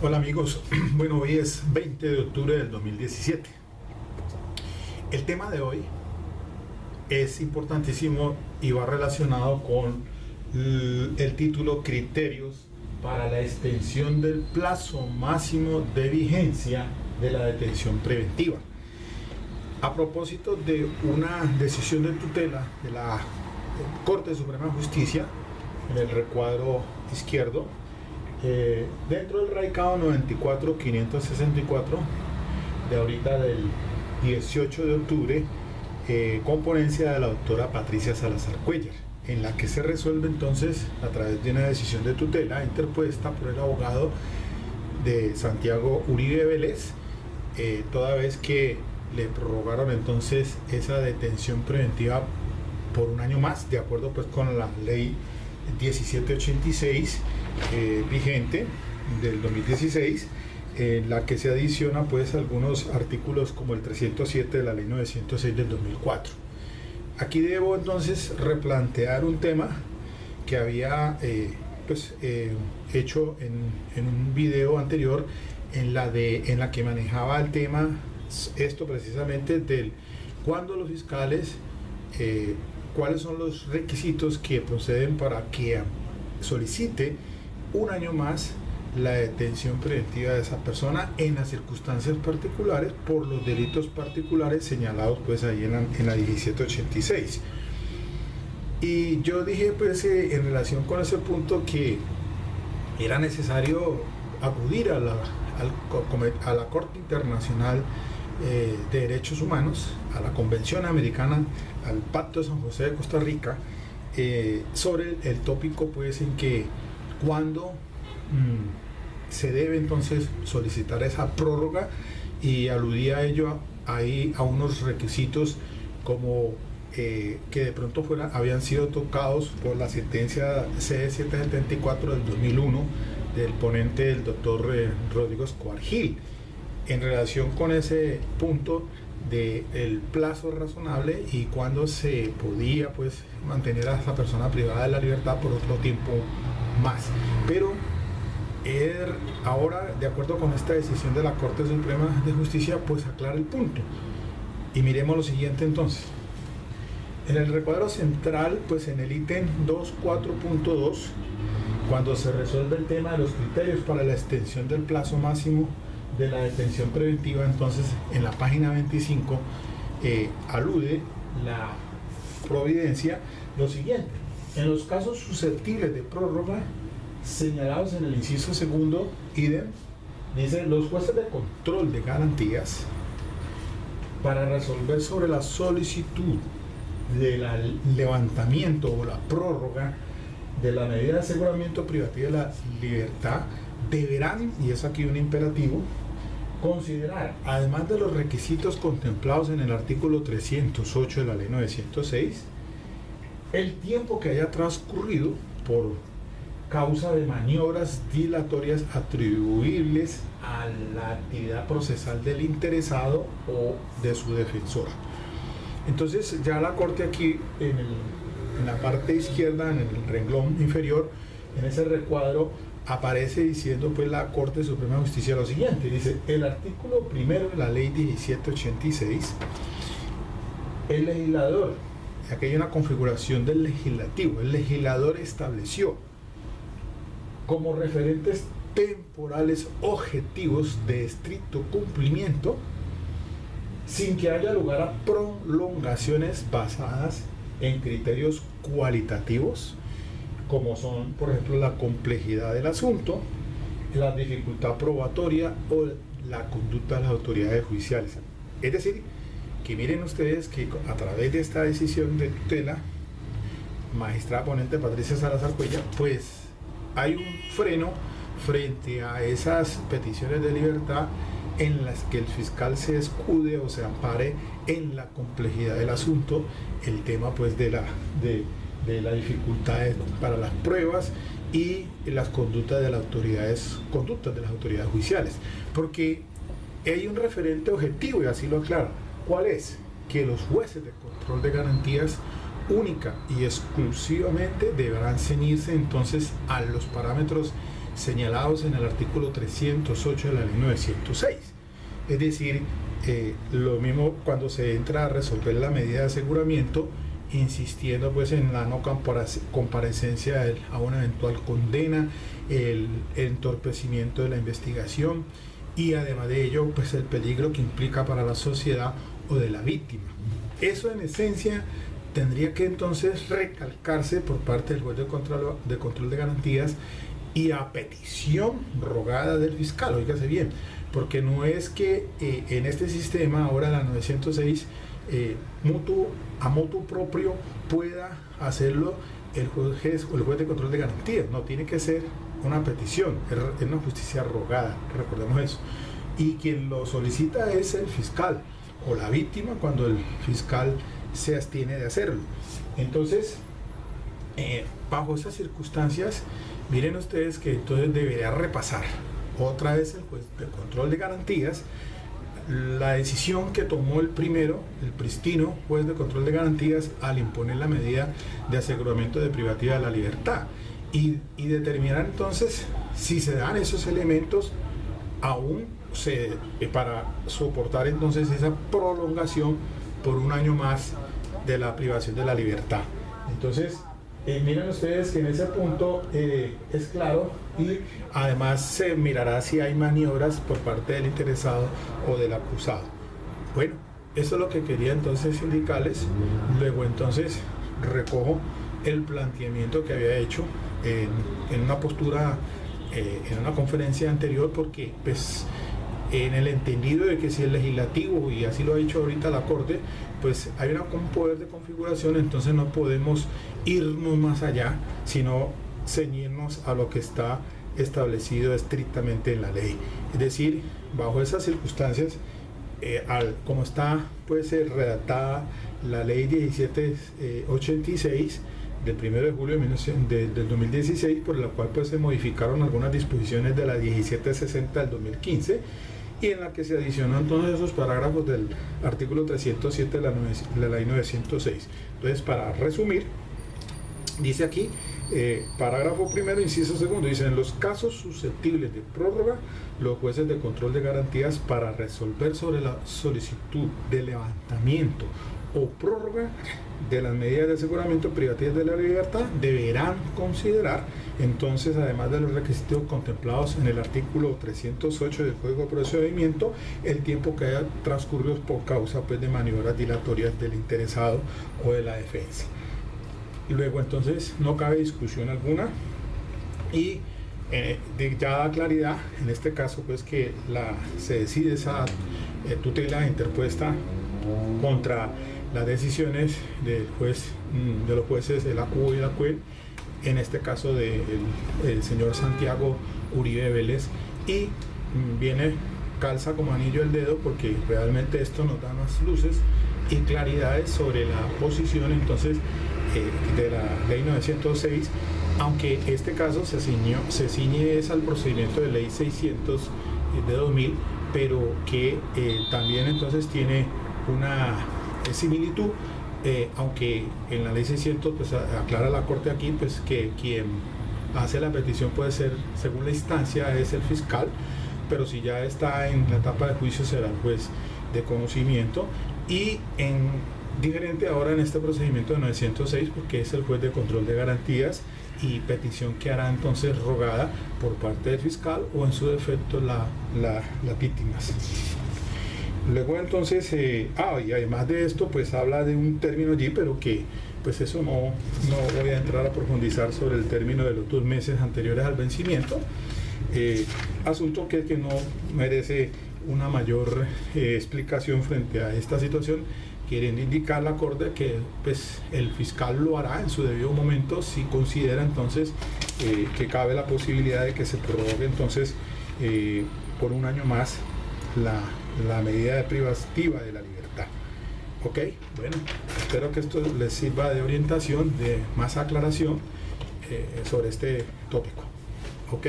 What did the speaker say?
Hola amigos, bueno, hoy es 20 de octubre del 2017. El tema de hoy es importantísimo y va relacionado con el título Criterios para la extensión del plazo máximo de vigencia de la detención preventiva. A propósito de una decisión de tutela de la Corte Suprema de Justicia, en el recuadro izquierdo, dentro del radicado 94564 de ahorita del 18 de octubre, con ponencia de la doctora Patricia Salazar Cuellar, en la que se resuelve entonces a través de una decisión de tutela interpuesta por el abogado de Santiago Uribe Vélez, toda vez que le prorrogaron entonces esa detención preventiva por un año más, de acuerdo pues con la ley 1786 vigente del 2016, en la que se adiciona pues algunos artículos como el 307 de la ley 906 del 2004. Aquí debo entonces replantear un tema que había hecho en un video anterior, en la que manejaba el tema esto precisamente del cuando los fiscales, cuáles son los requisitos que proceden para que solicite un año más la detención preventiva de esa persona en las circunstancias particulares por los delitos particulares señalados pues ahí en la 1786. Y yo dije pues en relación con ese punto que era necesario acudir a la Corte Internacional de Derechos Humanos, a la Convención Americana, al Pacto de San José de Costa Rica, sobre el tópico pues en que cuando se debe entonces solicitar esa prórroga, y aludía a ello ahí a unos requisitos como que de pronto habían sido tocados por la sentencia C774 del 2001 del ponente el doctor Rodrigo Escobar Gil, en relación con ese punto del plazo razonable y cuando se podía pues mantener a esa persona privada de la libertad por otro tiempo más. Pero ahora, de acuerdo con esta decisión de la Corte Suprema de Justicia, pues aclara el punto. Y miremos lo siguiente entonces. En el recuadro central, pues en el ítem 2.4.2, cuando se resuelve el tema de los criterios para la extensión del plazo máximo de la detención preventiva, entonces en la página 25 alude la providencia lo siguiente: en los casos susceptibles de prórroga señalados en el inciso segundo, idem, dice: los jueces de control de garantías, para resolver sobre la solicitud del levantamiento o la prórroga de la medida de aseguramiento privativa de la libertad, deberán, y es aquí un imperativo, considerar, además de los requisitos contemplados en el artículo 308 de la ley 906, el tiempo que haya transcurrido por causa de maniobras dilatorias atribuibles a la actividad procesal del interesado o de su defensor. Entonces ya la Corte aquí en la parte izquierda, en el renglón inferior, en ese recuadro, aparece diciendo pues la Corte Suprema de Justicia lo siguiente: dice, el artículo primero de la ley 1786, el legislador, aquí hay una configuración del legislativo, el legislador estableció como referentes temporales objetivos de estricto cumplimiento, sin que haya lugar a prolongaciones basadas en criterios cualitativos, como son, por ejemplo, la complejidad del asunto, la dificultad probatoria o la conducta de las autoridades judiciales. Es decir, que miren ustedes que a través de esta decisión de tutela, magistrada ponente Patricia Salazar Cuellar, pues hay un freno frente a esas peticiones de libertad en las que el fiscal se escude o se ampare en la complejidad del asunto, el tema pues de la dificultad para las pruebas y las conductas de las autoridades judiciales, porque hay un referente objetivo y así lo aclara. ¿Cuál es? Que los jueces de control de garantías única y exclusivamente deberán ceñirse entonces a los parámetros señalados en el artículo 308 de la ley 906. Es decir, lo mismo cuando se entra a resolver la medida de aseguramiento, insistiendo pues en la no comparecencia a una eventual condena, el entorpecimiento de la investigación y además de ello pues el peligro que implica para la sociedad o de la víctima. Eso en esencia tendría que entonces recalcarse por parte del juez de control de garantías y a petición rogada del fiscal, óigase bien, porque no es que en este sistema ahora la 906 a motu propio pueda hacerlo el juez de control de garantías, no, tiene que ser una petición, es una justicia rogada, recordemos eso, y quien lo solicita es el fiscal o la víctima cuando el fiscal se abstiene de hacerlo. Entonces, bajo esas circunstancias, miren ustedes que entonces debería repasar otra vez el juez de control de garantías la decisión que tomó el pristino juez de control de garantías al imponer la medida de aseguramiento de privativa de la libertad y determinar entonces si se dan esos elementos aún para soportar entonces esa prolongación por un año más de la privación de la libertad. Entonces, miren ustedes que en ese punto es claro y además se mirará si hay maniobras por parte del interesado o del acusado. Bueno, eso es lo que quería entonces indicarles. Luego entonces recojo el planteamiento que había hecho en una postura, en una conferencia anterior, porque pues en el entendido de que si el legislativo, y así lo ha dicho ahorita la Corte, pues hay un poder de configuración, entonces no podemos irnos más allá, sino ceñirnos a lo que está establecido estrictamente en la ley. Es decir, bajo esas circunstancias, como está pues redactada la ley 1786 del 1 de julio del 2016, por la cual pues se modificaron algunas disposiciones de la 1760 del 2015, y en la que se adicionó entonces esos parágrafos del artículo 307 de la ley 906. Entonces, para resumir, dice aquí, parágrafo primero, inciso segundo, dice: en los casos susceptibles de prórroga, los jueces de control de garantías, para resolver sobre la solicitud de levantamiento o prórroga de las medidas de aseguramiento privativas de la libertad, deberán considerar entonces, además de los requisitos contemplados en el artículo 308 del Código de Procedimiento, el tiempo que haya transcurrido por causa pues de maniobras dilatorias del interesado o de la defensa. Y luego entonces no cabe discusión alguna y ya da claridad en este caso pues que se decide esa tutela interpuesta contra las decisiones del de los jueces de la CUO y la CUEL, en este caso del señor Santiago Uribe Vélez, y calza como anillo al dedo, porque realmente esto nos da más luces y claridades sobre la posición entonces de la ley 906, aunque este caso se ciñe al procedimiento de ley 600 de 2000, pero que también entonces tiene una similitud, aunque en la ley 600 pues aclara la Corte aquí pues que quien hace la petición puede ser, según la instancia, es el fiscal, pero si ya está en la etapa de juicio será el juez de conocimiento, y diferente ahora en este procedimiento de 906 porque es el juez de control de garantías, y petición que hará entonces rogada por parte del fiscal o en su defecto las víctimas. Luego entonces, y además de esto pues habla de un término allí, pero que pues eso no voy a entrar a profundizar sobre el término de los 2 meses anteriores al vencimiento, asunto que no merece una mayor explicación frente a esta situación, queriendo indicar la Corte que pues el fiscal lo hará en su debido momento si considera entonces que cabe la posibilidad de que se prorrogue entonces por un año más la medida de privativa de la libertad. Ok, bueno, espero que esto les sirva de orientación, de más aclaración sobre este tópico. Ok.